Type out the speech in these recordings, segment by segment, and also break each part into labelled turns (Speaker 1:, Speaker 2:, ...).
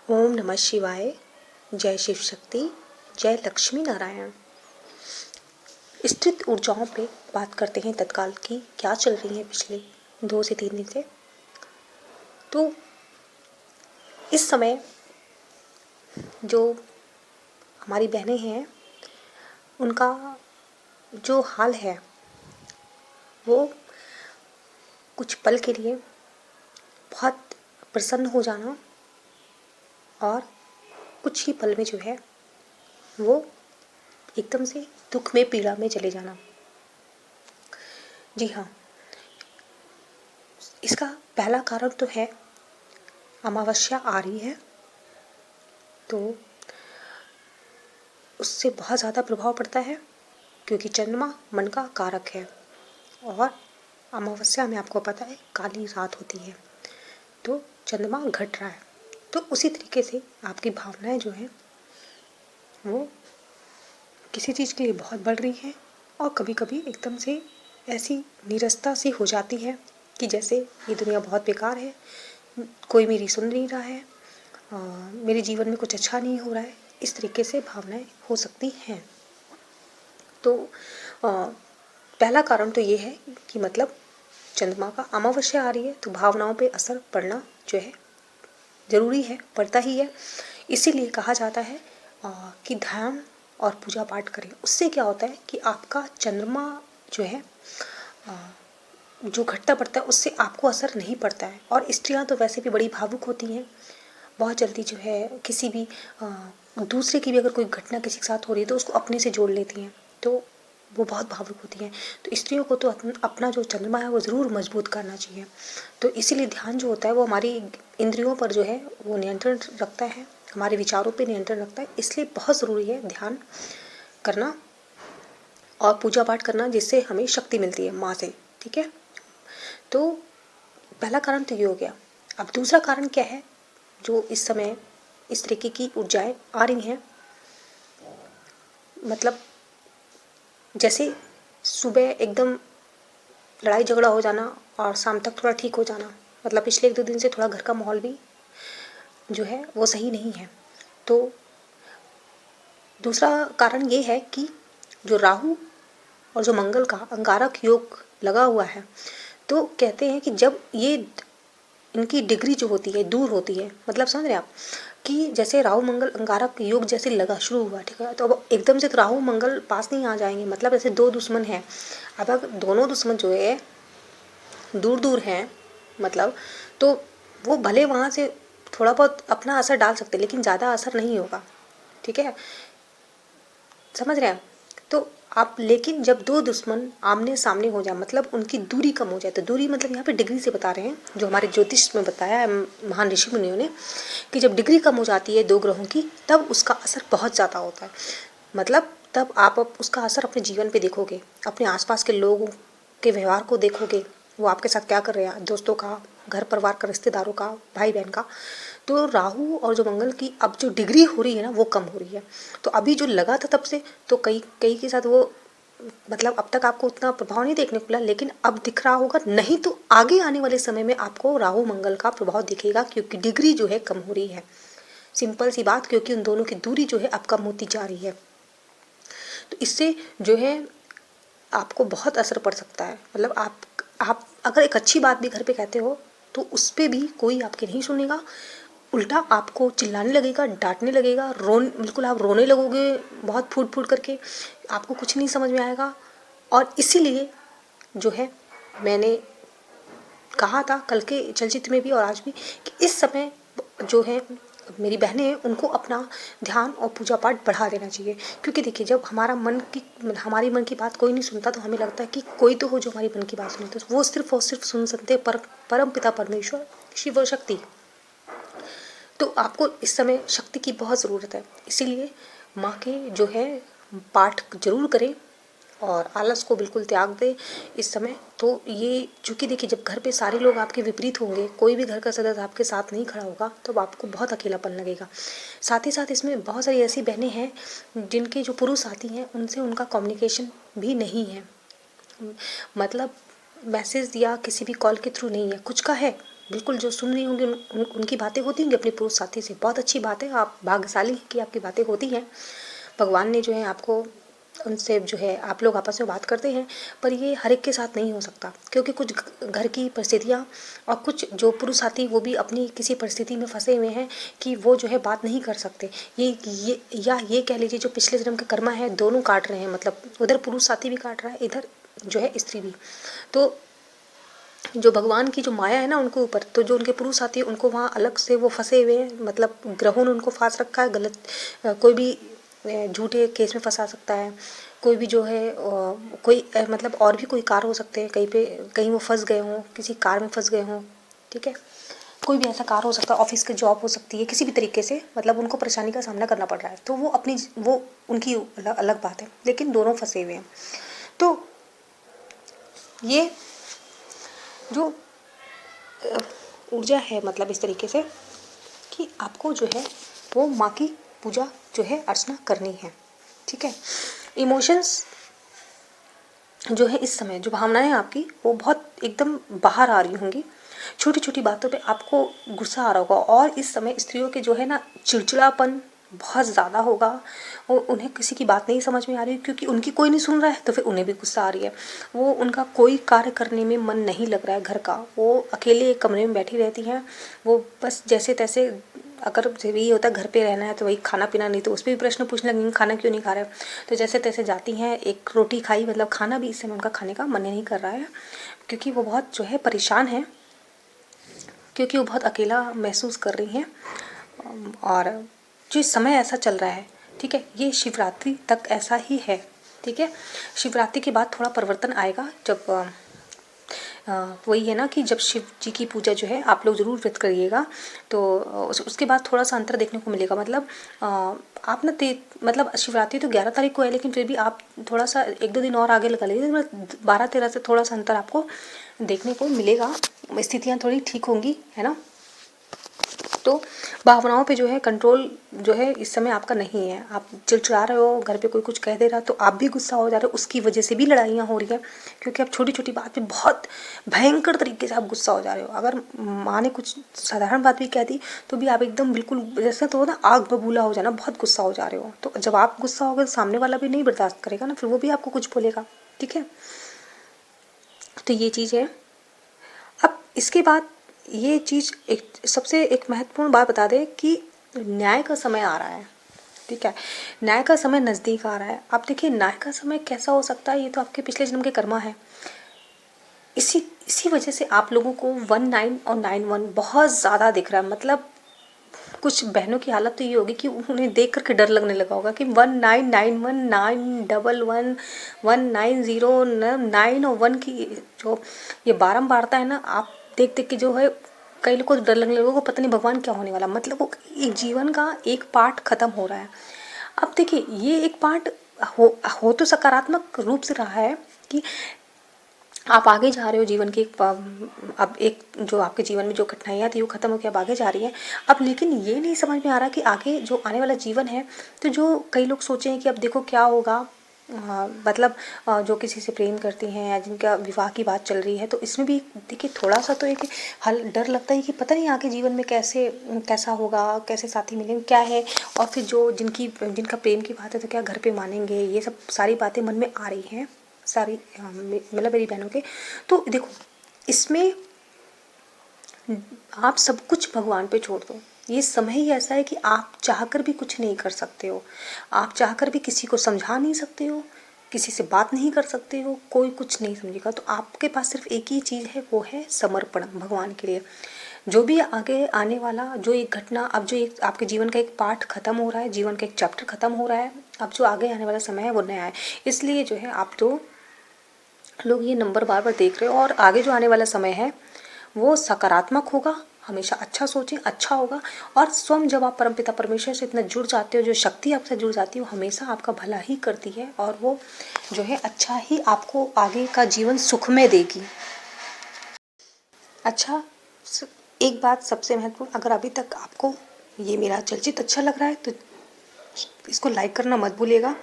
Speaker 1: ओम नमः शिवाय। जय शिव शक्ति। जय लक्ष्मी नारायण। स्थित ऊर्जाओं पे बात करते हैं तत्काल की क्या चल रही है पिछले 2 से 3 दिन से। तो इस समय जो हमारी बहनें हैं उनका जो हाल है वो कुछ पल के लिए बहुत प्रसन्न हो जाना और कुछ ही पल में जो है वो एकदम से दुख में पीड़ा में चले जाना। जी हाँ, इसका पहला कारण तो है अमावस्या आ रही है, तो उससे बहुत ज़्यादा प्रभाव पड़ता है क्योंकि चंद्रमा मन का कारक है और अमावस्या में आपको पता है काली रात होती है, तो चंद्रमा घट रहा है। तो उसी तरीके से आपकी भावनाएं जो हैं वो किसी चीज़ के लिए बहुत बढ़ रही हैं और कभी कभी एकदम से ऐसी नीरसता सी हो जाती है कि जैसे ये दुनिया बहुत बेकार है, कोई मेरी सुन नहीं रहा है, मेरे जीवन में कुछ अच्छा नहीं हो रहा है। इस तरीके से भावनाएं हो सकती हैं। तो पहला कारण तो ये है कि मतलब चंद्रमा का अमावस्या आ रही है तो भावनाओं पे असर पड़ना जो है ज़रूरी है, पड़ता ही है। इसीलिए कहा जाता है कि ध्यान और पूजा पाठ करें। उससे क्या होता है कि आपका चंद्रमा जो है जो घटता बढ़ता है उससे आपको असर नहीं पड़ता है। और स्त्रियां तो वैसे भी बड़ी भावुक होती हैं, बहुत जल्दी जो है किसी भी दूसरे की भी अगर कोई घटना किसी के साथ हो रही है तो उसको अपने से जोड़ लेती हैं, तो वो बहुत भावुक होती हैं। तो स्त्रियों को तो अपना जो चंद्रमा है वो ज़रूर मजबूत करना चाहिए। तो इसीलिए ध्यान जो होता है वो हमारी इंद्रियों पर जो है वो नियंत्रण रखता है, हमारे विचारों पर नियंत्रण रखता है। इसलिए बहुत ज़रूरी है ध्यान करना और पूजा पाठ करना, जिससे हमें शक्ति मिलती है माँ से। ठीक है, तो पहला कारण तो ये हो गया। अब दूसरा कारण क्या है जो इस समय इस तरीके की ऊर्जाएं आ रही हैं, मतलब जैसे सुबह एकदम लड़ाई झगड़ा हो जाना और शाम तक थोड़ा ठीक हो जाना। मतलब पिछले 1-2 दिन से थोड़ा घर का माहौल भी जो है वो सही नहीं है। तो दूसरा कारण ये है कि जो राहु और जो मंगल का अंगारक योग लगा हुआ है, तो कहते हैं कि जब ये इनकी डिग्री जो होती है दूर होती है, मतलब समझ रहे आप कि जैसे राहु मंगल अंगारक योग जैसे लगा शुरू हुआ, ठीक है, तो अब एकदम से तो राहु मंगल पास नहीं आ जाएंगे। मतलब जैसे 2 दुश्मन हैं, अब अगर दोनों दुश्मन जो है दूर दूर हैं, मतलब तो वो भले वहाँ से थोड़ा बहुत अपना असर डाल सकते लेकिन ज़्यादा असर नहीं होगा। ठीक है, समझ रहे हैं। तो आप लेकिन जब 2 दुश्मन आमने सामने हो जाए, मतलब उनकी दूरी कम हो जाए, तो दूरी मतलब यहाँ पे डिग्री से बता रहे हैं, जो हमारे ज्योतिष में बताया है महान ऋषि मुनियों ने, कि जब डिग्री कम हो जाती है 2 ग्रहों की तब उसका असर बहुत ज़्यादा होता है। मतलब तब आप उसका असर अपने जीवन पे देखोगे, अपने आसपास के लोगों के व्यवहार को देखोगे, वो आपके साथ क्या कर रहे हैं, दोस्तों का, घर परिवार का, रिश्तेदारों का, भाई बहन का। तो राहु और जो मंगल की अब जो डिग्री हो रही है ना वो कम हो रही है। तो अभी जो लगा था तब से तो कई कई के साथ वो मतलब अब तक आपको उतना प्रभाव नहीं देखने को मिला, लेकिन अब दिख रहा होगा, नहीं तो आगे आने वाले समय में आपको राहु मंगल का प्रभाव दिखेगा क्योंकि डिग्री जो है कम हो रही है। सिंपल सी बात, क्योंकि उन दोनों की दूरी जो है अब कम होती जा रही है। तो इससे जो है आपको बहुत असर पड़ सकता है। मतलब आप अगर एक अच्छी बात भी घर पे कहते हो तो उस पर भी कोई आपकी नहीं सुनेगा, उल्टा आपको चिल्लाने लगेगा, डांटने लगेगा, बिल्कुल आप रोने लगोगे बहुत फूट फूट करके, आपको कुछ नहीं समझ में आएगा। और इसीलिए जो है मैंने कहा था कल के चलचित्र में भी और आज भी कि इस समय जो है मेरी बहनें हैं उनको अपना ध्यान और पूजा पाठ बढ़ा देना चाहिए। क्योंकि देखिए जब हमारी मन की बात कोई नहीं सुनता तो हमें लगता है कि कोई तो हो जो हमारी मन की बात सुने, तो वो सिर्फ और सिर्फ सुन सकते हैं परम पिता परमेश्वर शिव शक्ति। तो आपको इस समय शक्ति की बहुत ज़रूरत है, इसीलिए माँ के जो है पाठ ज़रूर करें और आलस को बिल्कुल त्याग दें इस समय। तो ये चूँकि देखिए जब घर पे सारे लोग आपके विपरीत होंगे, कोई भी घर का सदस्य आपके साथ नहीं खड़ा होगा, तो आपको बहुत अकेलापन लगेगा। साथ ही साथ इसमें बहुत सारी ऐसी बहनें हैं जिनके जो पुरुष साथी हैं उनसे उनका कम्युनिकेशन भी नहीं है, मतलब मैसेज या किसी भी कॉल के थ्रू नहीं है, कुछ का है बिल्कुल जो सुन रही होंगी उनकी बातें होती होंगी अपने पुरुष साथी से, बहुत अच्छी बात है, आप भाग्यशाली हैं कि आपकी बातें होती हैं। भगवान ने जो है आपको उनसे जो है आप लोग आपस में बात करते हैं, पर ये हर एक के साथ नहीं हो सकता, क्योंकि कुछ घर की परिस्थितियाँ और कुछ जो पुरुष साथी वो भी अपनी किसी परिस्थिति में फंसे हुए हैं कि वो जो है बात नहीं कर सकते। ये कह लीजिए जो पिछले जन्म का कर्मा है दोनों काट रहे हैं, मतलब उधर पुरुष साथी भी काट रहा है, इधर जो है स्त्री भी। तो जो भगवान की जो माया है ना उनके ऊपर, तो जो उनके पुरुष साथी उनको वहाँ अलग से वो फंसे हुए हैं, मतलब ग्रहों ने उनको फांस रखा है। गलत कोई भी झूठे केस में फंसा सकता है, कोई भी जो है कोई मतलब और भी कोई कार हो सकते हैं, कहीं वो फंस गए हों, किसी कार में फंस गए हों, ठीक है, कोई भी ऐसा कार हो सकता है, ऑफिस की जॉब हो सकती है, किसी भी तरीके से मतलब उनको परेशानी का सामना करना पड़ रहा है, तो वो उनकी अलग बात है, लेकिन दोनों फंसे हुए हैं। तो ये जो ऊर्जा है मतलब इस तरीके से कि आपको जो है वो माँ की पूजा जो है अर्चना करनी है, ठीक है। इमोशंस जो है इस समय जो भावनाएं आपकी वो बहुत एकदम बाहर आ रही होंगी, छोटी छोटी बातों पे आपको गुस्सा आ रहा होगा, और इस समय स्त्रियों के जो है ना चिड़चिड़ापन बहुत ज़्यादा होगा, और उन्हें किसी की बात नहीं समझ में आ रही, क्योंकि उनकी कोई नहीं सुन रहा है तो फिर उन्हें भी गुस्सा आ रही है। वो उनका कोई कार्य करने में मन नहीं लग रहा है घर का, वो अकेले एक कमरे में बैठी रहती हैं, वो बस जैसे तैसे, अगर यही होता है घर पे रहना है तो वही खाना पीना, नहीं तो उस पर भी प्रश्न पूछने लगेंगे खाना क्यों नहीं खा रहे, तो जैसे तैसे जाती हैं, एक रोटी खाई, मतलब खाना भी इस समय उनका खाने का मन नहीं कर रहा है, क्योंकि वो बहुत जो है परेशान है, क्योंकि वो बहुत अकेला महसूस कर रही हैं। और जो समय ऐसा चल रहा है, ठीक है, ये शिवरात्रि तक ऐसा ही है, ठीक है। शिवरात्रि के बाद थोड़ा परिवर्तन आएगा, जब वही है ना कि जब शिव जी की पूजा जो है आप लोग ज़रूर व्रत करिएगा, तो उसके बाद थोड़ा सा अंतर देखने को मिलेगा, मतलब आप ना मतलब शिवरात्रि तो 11 तारीख को है, लेकिन फिर भी आप थोड़ा सा 1-2 दिन और आगे लगा लीजिए, मतलब 12-13 से थोड़ा सा अंतर आपको देखने को मिलेगा, स्थितियाँ थोड़ी ठीक होंगी, है ना। तो भावनाओं पे जो है कंट्रोल जो है इस समय आपका नहीं है, आप चिड़चिड़ा रहे हो, घर पे कोई कुछ कह दे रहा तो आप भी गुस्सा हो जा रहे हो, उसकी वजह से भी लड़ाइयाँ हो रही है, क्योंकि आप छोटी छोटी बात पे बहुत भयंकर तरीके से आप गुस्सा हो जा रहे हो। अगर माँ ने कुछ साधारण बात भी कह दी तो भी आप एकदम बिल्कुल जैसे तो ना आग बबूला हो जाना, बहुत गुस्सा हो जा रहे हो, तो जब आप गुस्सा होगे तो सामने वाला भी नहीं बर्दाश्त करेगा ना, फिर वो भी आपको कुछ बोलेगा, ठीक है। तो ये चीज़ है। अब इसके बाद ये चीज़ एक सबसे एक महत्वपूर्ण बात बता दें कि न्याय का समय आ रहा है, ठीक है, न्याय का समय नज़दीक आ रहा है। आप देखिए न्याय का समय कैसा हो सकता है, ये तो आपके पिछले जन्म के कर्मा है, इसी इसी वजह से आप लोगों को 19 और 91 बहुत ज़्यादा दिख रहा है, मतलब कुछ बहनों की हालत तो ये होगी कि उन्हें देख करके डर लगने लगा होगा कि 1991 911 190 9 और 1 की जो ये बारंबारता है ना, आप देख देख के जो है कई लोगों को डर लगने लगा होगा, पता नहीं भगवान क्या होने वाला, मतलब वो एक जीवन का एक पार्ट खत्म हो रहा है। अब देखिए ये एक पार्ट हो तो सकारात्मक रूप से रहा है कि आप आगे जा रहे हो जीवन की अब एक जो आपके जीवन में जो कठिनाइयाँ थी वो खत्म होकर अब आगे जा रही है। अब लेकिन ये नहीं समझ में आ रहा कि आगे जो आने वाला जीवन है, तो जो कई लोग सोचे हैं कि अब देखो क्या होगा, मतलब जो किसी से प्रेम करती हैं या जिनका विवाह की बात चल रही है, तो इसमें भी देखिए थोड़ा सा तो एक हल डर लगता है कि पता नहीं आगे जीवन में कैसा होगा, कैसे साथी मिलेंगे क्या है, और फिर जो जिनका प्रेम की बात है तो क्या घर पे मानेंगे, ये सब सारी बातें मन में आ रही हैं सारी, मतलब मेरी बहनों के। तो देखो इसमें आप सब कुछ भगवान पे छोड़ दो, ये समय ही ऐसा है कि आप चाहकर भी कुछ नहीं कर सकते हो, आप चाहकर भी किसी को समझा नहीं सकते हो, किसी से बात नहीं कर सकते हो, कोई कुछ नहीं समझेगा, तो आपके पास सिर्फ एक ही चीज़ है, वो है समर्पण भगवान के लिए। जो भी आगे आने वाला जो एक घटना, अब जो एक आपके जीवन का एक पार्ट खत्म हो रहा है, जीवन का एक चैप्टर खत्म हो रहा है, अब जो आगे आने वाला समय है वो नया है, इसलिए जो है आप तो लोग ये नंबर बार बार देख रहे हो, और आगे जो आने वाला समय है वो सकारात्मक होगा, हमेशा अच्छा सोचें, अच्छा होगा, और स्वयं जब आप परमपिता परमेश्वर से इतना जुड़ जाते हो, जो शक्ति आपसे जुड़ जाती है वो हमेशा आपका भला ही करती है, और वो जो है अच्छा ही आपको आगे का जीवन सुख में देगी। अच्छा, एक बात सबसे महत्वपूर्ण, अगर अभी तक आपको ये मेरा चलचित्र अच्छा लग रहा है तो इसको लाइक करना मत भूलिएगा,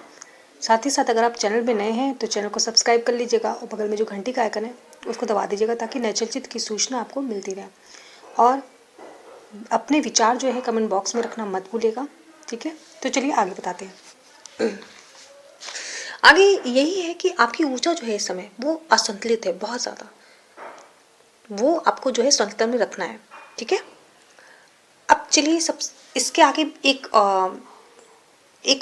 Speaker 1: साथ ही साथ अगर आप चैनल में नए हैं तो चैनल को सब्सक्राइब कर लीजिएगा, और बगल में जो घंटी का आइकन है उसको दबा दीजिएगा, ताकि नए चलचित्र की सूचना आपको मिलती रहे। और अपने विचार जो है कमेंट बॉक्स में रखना मत भूलिएगा, ठीक है। तो चलिए आगे बताते हैं। आगे यही है कि आपकी ऊर्जा जो है इस समय वो असंतुलित है बहुत ज़्यादा, वो आपको जो है संतुलन में रखना है, ठीक है। अब चलिए सब इसके आगे एक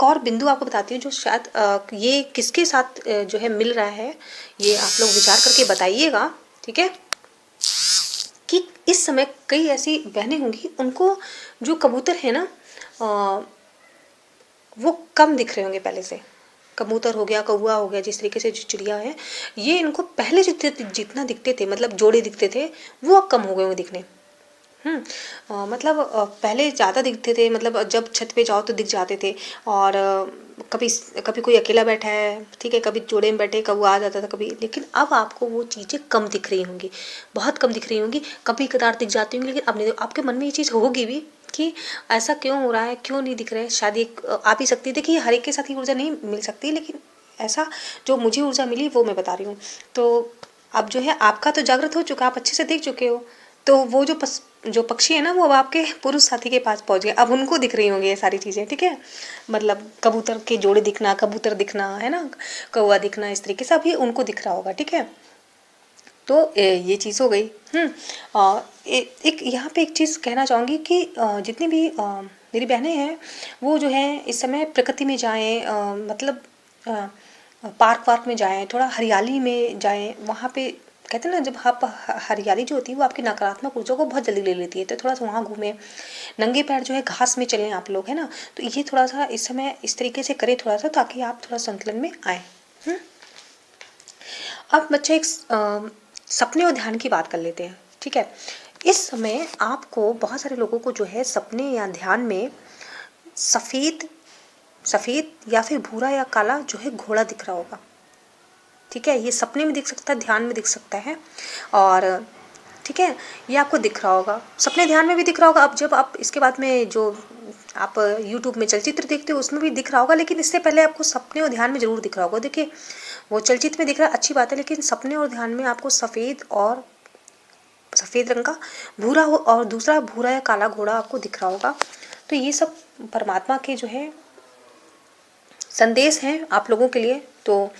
Speaker 1: और बिंदु आपको बताती हूँ जो शायद ये किसके साथ जो है मिल रहा है, ये आप लोग विचार करके बताइएगा, ठीक है। कि इस समय कई ऐसी बहनें होंगी उनको जो कबूतर है ना वो कम दिख रहे होंगे पहले से। कबूतर हो गया, कौवा हो गया, जिस तरीके से जो चिड़िया है, ये इनको पहले जितना दिखते थे, मतलब जोड़े दिखते थे, वो अब कम हो गए होंगे दिखने। मतलब पहले ज़्यादा दिखते थे, मतलब जब छत पे जाओ तो दिख जाते थे। और कभी कभी कोई अकेला बैठा है, ठीक है, कभी जोड़े में बैठे कौवा आ जाता था कभी। लेकिन अब आपको वो चीज़ें कम दिख रही होंगी, बहुत कम दिख रही होंगी, कभी कदार दिख जाती होंगी। लेकिन अब नहीं, आपके मन में ये चीज़ होगी भी कि ऐसा क्यों हो रहा है, क्यों नहीं दिख रहा है। शायद एक आप ही सकती, देखिए हर एक के साथ ही ऊर्जा नहीं मिल सकती, लेकिन ऐसा जो मुझे ऊर्जा मिली वो मैं बता रही हूँ। तो अब जो है आपका तो जागृत हो चुका, आप अच्छे से देख चुके हो। तो वो जो पक्षी है ना, वो अब आपके पुरुष साथी के पास पहुंच गए, अब उनको दिख रही होंगी ये सारी चीज़ें, ठीक है। मतलब कबूतर के जोड़े दिखना, कबूतर दिखना, है ना, कौवा दिखना, इस तरीके से अब ये उनको दिख रहा होगा, ठीक है। तो ये चीज़ हो गई। एक यहाँ पे एक चीज़ कहना चाहूँगी कि जितनी भी मेरी बहनें हैं वो जो है इस समय प्रकृति में जाएं, मतलब पार्क वार्क में जाएं, थोड़ा हरियाली में जाएं। वहाँ पे कहते हैं ना, जब आप हरियाली जो होती है वो आपकी नकारात्मक ऊर्जा को बहुत जल्दी ले लेती है, तो थोड़ा सा वहाँ घूमें, नंगे पैर जो है घास में चलें आप लोग, है ना। तो ये थोड़ा सा इस समय इस तरीके से करें थोड़ा सा, ताकि आप थोड़ा संतुलन में आए। अब बच्चे एक सपने और ध्यान की बात कर लेते हैं, ठीक है। इस समय आपको बहुत सारे लोगों को जो है सपने या ध्यान में सफ़ेद सफ़ेद या फिर भूरा या काला जो है घोड़ा दिख रहा होगा, ठीक है। ये सपने में दिख सकता है, ध्यान में दिख सकता है, और ठीक है, ये आपको दिख रहा होगा, सपने ध्यान में भी दिख रहा होगा। अब जब आप इसके बाद में जो आप यूट्यूब में चलचित्र देखते हो उसमें भी दिख रहा होगा, लेकिन इससे पहले आपको सपने और ध्यान में ज़रूर दिख रहा होगा। देखिए वो चलचित्र में दिख रहा है, अच्छी बात है, लेकिन सपने और ध्यान में आपको सफ़ेद रंग का भूरा हो और दूसरा भूरा या काला घोड़ा आपको दिख रहा होगा। तो ये सब परमात्मा के जो है संदेश हैं आप लोगों के लिए। तो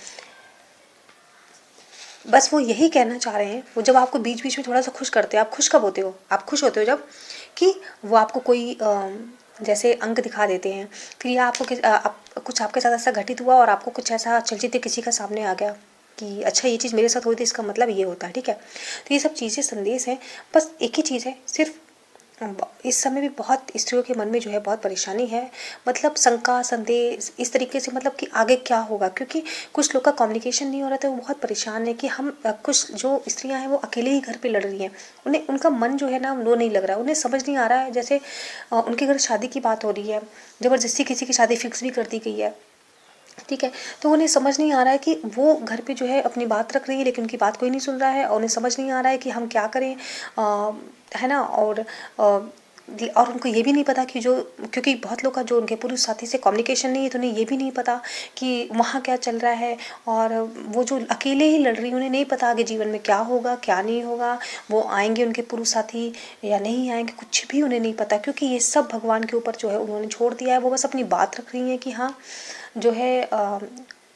Speaker 1: बस वो यही कहना चाह रहे हैं। वो जब आपको बीच बीच में थोड़ा सा खुश करते हैं, आप खुश कब होते हो, आप खुश होते हो जब कि वो आपको कोई जैसे अंक दिखा देते हैं, फिर या आपको कुछ आपके साथ ऐसा घटित हुआ और आपको कुछ ऐसा चलचित्र किसी का सामने आ गया कि अच्छा ये चीज़ मेरे साथ हुई थी, इसका मतलब ये होता है, ठीक है। तो ये सब चीज़ें संदेश हैं। बस एक ही चीज़ है, सिर्फ इस समय भी बहुत स्त्रियों के मन में जो है बहुत परेशानी है, मतलब शंका संदेह इस तरीके से, मतलब कि आगे क्या होगा, क्योंकि कुछ लोग का कम्युनिकेशन नहीं हो रहा था, वो बहुत परेशान है कि हम कुछ जो स्त्रियां हैं वो अकेले ही घर पे लड़ रही हैं, उन्हें उनका मन जो है ना वो नहीं लग रहा है, उन्हें समझ नहीं आ रहा है। जैसे उनके घर शादी की बात हो रही है, ज़बरदस्ती किसी की शादी फिक्स भी कर दी गई है, ठीक है। तो उन्हें समझ नहीं आ रहा है कि वो घर पे जो है अपनी बात रख रही है, लेकिन उनकी बात कोई नहीं सुन रहा है, और उन्हें समझ नहीं आ रहा है कि हम क्या करें, है ना। और उनको ये भी नहीं पता कि क्योंकि बहुत लोग का जो उनके पुरुष साथी से कम्युनिकेशन नहीं है, तो उन्हें ये भी नहीं पता कि वहाँ क्या चल रहा है। और वो जो अकेले ही लड़ रही है, उन्हें नहीं पता आगे जीवन में क्या होगा क्या नहीं होगा, वो आएंगे उनके पुरुष साथी या नहीं आएंगे, कुछ भी उन्हें नहीं पता, क्योंकि ये सब भगवान के ऊपर जो है उन्होंने छोड़ दिया है। वो बस अपनी बात रख रही हैं कि हाँ जो है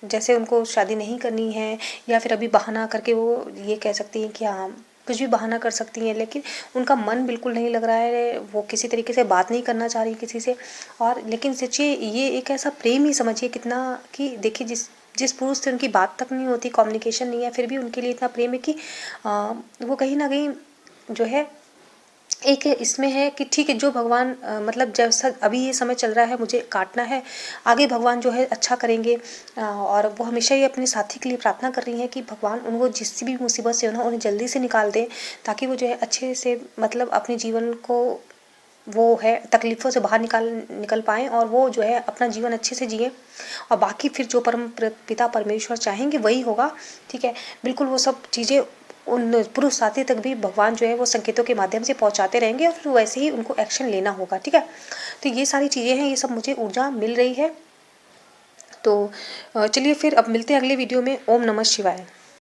Speaker 1: जैसे उनको शादी नहीं करनी है, या फिर अभी बहाना करके वो ये कह सकती हैं कि हाँ कुछ भी बहाना कर सकती हैं, लेकिन उनका मन बिल्कुल नहीं लग रहा है, वो किसी तरीके से बात नहीं करना चाह रही किसी से। और लेकिन सोचिए ये एक ऐसा प्रेम ही समझिए कितना, कि देखिए जिस पुरुष से उनकी बात तक नहीं होती, कम्युनिकेशन नहीं है, फिर भी उनके लिए इतना प्रेम है कि वो कहीं ना कहीं जो है एक इसमें है कि ठीक है जो भगवान मतलब जैसा अभी ये समय चल रहा है मुझे काटना है, आगे भगवान जो है अच्छा करेंगे। और वो हमेशा ही अपने साथी के लिए प्रार्थना कर रही हैं कि भगवान उनको जिस भी मुसीबत से हो ना उन्हें जल्दी से निकाल दें, ताकि वो जो है अच्छे से मतलब अपने जीवन को वो है तकलीफ़ों से बाहर निकल पाएँ, और वो जो है अपना जीवन अच्छे से जिए, और बाकी फिर जो परम पिता परमेश्वर चाहेंगे वही होगा, ठीक है। बिल्कुल वो सब चीज़ें उन पुरुष साथी तक भी भगवान जो है वो संकेतों के माध्यम से पहुंचाते रहेंगे, और फिर वैसे ही उनको एक्शन लेना होगा, ठीक है। तो ये सारी चीज़ें हैं, ये सब मुझे ऊर्जा मिल रही है। तो चलिए फिर अब मिलते हैं अगले वीडियो में। ओम नमः शिवाय।